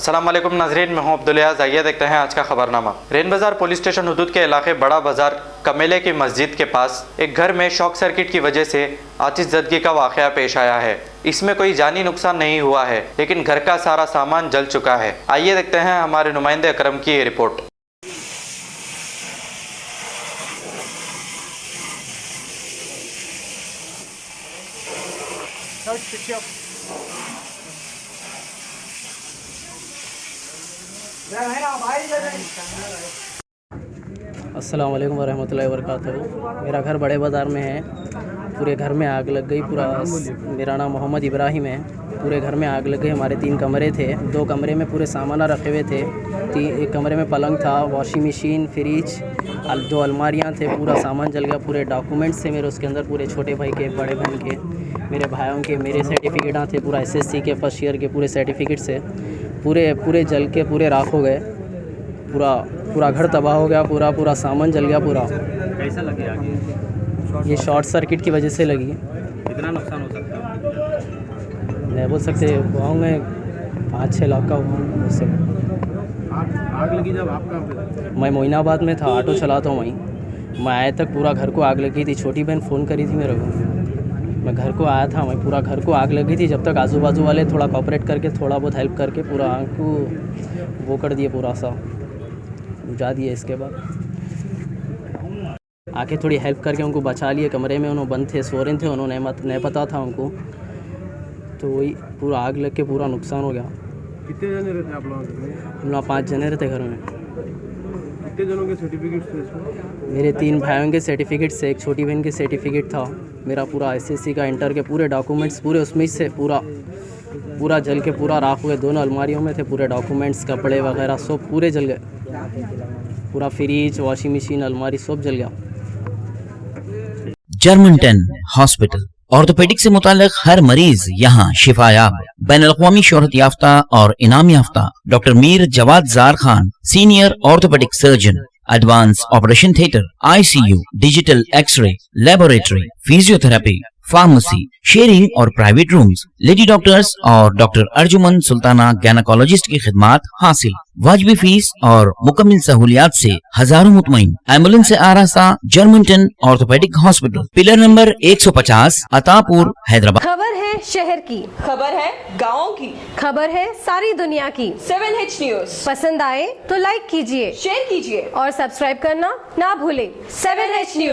अस्सलाम वालेकुम नाज़रीन, मैं हूं अब्दुल-याज़। आइए देखते हैं आज का खबरनामा। रेन बाज़ार पुलिस स्टेशन हुदूद के इलाके बड़ा बाज़ार कमेले की मस्जिद के पास एक घर में शॉक सर्किट की वजह से आतिशज़दगी का वाक़या पेश आया है। इसमें कोई जानी नुकसान नहीं हुआ है, लेकिन घर का सारा सामान जल चुका है। आइए देखते हैं हमारे नुमाइंदे अकरम की ये रिपोर्ट। अस्सलाम वालेकुम वरहमतुल्लाहि वबरकातुहू। मेरा घर बड़े बाज़ार में है। पूरे घर में आग लग गई। मेरा नाम मोहम्मद इब्राहिम है। पूरे घर में आग लग गई। हमारे 3 कमरे थे। 2 कमरे में पूरे सामान रखे हुए थे। एक कमरे में पलंग था, वॉशिंग मशीन, फ्रिज, 2 अलमारियाँ थे। पूरा सामान जल गया। पूरे डॉक्यूमेंट्स थे मेरे उसके अंदर, पूरे छोटे भाई के, बड़े बहन के, मेरे भाइयों के, मेरे सर्टिफिकेट थे, पूरा SSC के फर्स्ट ईयर के पूरे सर्टिफिकेट से पूरे जल के पूरे राख हो गए। पूरा घर तबाह हो गया। पूरा सामान जल गया। पूरा कैसा लगे आगे? ये शॉर्ट सर्किट की वजह से लगी। कितना नुकसान हो सकता है? नहीं बोल सकते, होंगे 5-6 लाख का हो सकता। आग लगी जब आप कहाँ पे? मैं मोइनाबाद में था, ऑटो चलाता हूँ वहीं। मैं आया तक पूरा घर को आग लगी थी। छोटी बहन फ़ोन करी थी मेरे को। मैं घर को आया था, मैं पूरा घर को आग लगी थी। जब तक आजू बाजू वाले थोड़ा कॉपरेट करके, थोड़ा बहुत हेल्प करके पूरा आग को वो कर दिए, पूरा सा बुझा दिए। इसके बाद आके थोड़ी हेल्प करके उनको बचा लिए। कमरे में उन्होंने बंद थे, सो रहे थे, उन्होंने नहीं पता था उनको। तो वही पूरा आग लग के पूरा नुकसान हो गया। कितने जने रहते आप लोग? हम लोग 5 जने रहते घर में। कितने जनों के सर्टिफिकेट थे इसमें? मेरे 3 भाइयों के सर्टिफिकेट से, एक छोटी बहन के सर्टिफिकेट था। मेरा पूरा SSC का, इंटर के पूरे डॉक्यूमेंट्स पूरे उसमें से पूरा जल के पूरा राख हुए। 2 अलमारियों में थे पूरे डॉक्यूमेंट्स, कपड़े वगैरह सब पूरे जल गए। पूरा फ्रिज, वॉशिंग मशीन, अलमारी सब जल गया। जर्मनटन हॉस्पिटल ऑर्थोपेडिक से मुताल्लिक हर मरीज यहाँ शिफायाब। बैनुल-अक़वामी शोहरत याफ्ता और इनाम याफ्ता doctor Mir Jawad Zar Khan, senior orthopaedic surgeon, advance operation theatre, ICU, digital x ray, laboratory, physiotherapy, pharmacy, sharing और प्राइवेट रूम्स, लेडी डॉक्टर्स और डॉक्टर अर्जुमन सुल्ताना गैनकोलॉजिस्ट की खिदमात हासिल। वाजिबी फीस और मुकम्मल सहूलियात से हजारों मुतमईन। एम्बुलेंस से आरास्ता Germanton orthopaedic hospital, pillar number 150, Attapur, Hyderabad. खबर है शहर की, खबर है गाँव की, खबर है सारी दुनिया की। 7H न्यूज पसंद आए तो लाइक कीजिए, शेयर कीजिए और सब्सक्राइब करना ना भूलें। 7H news.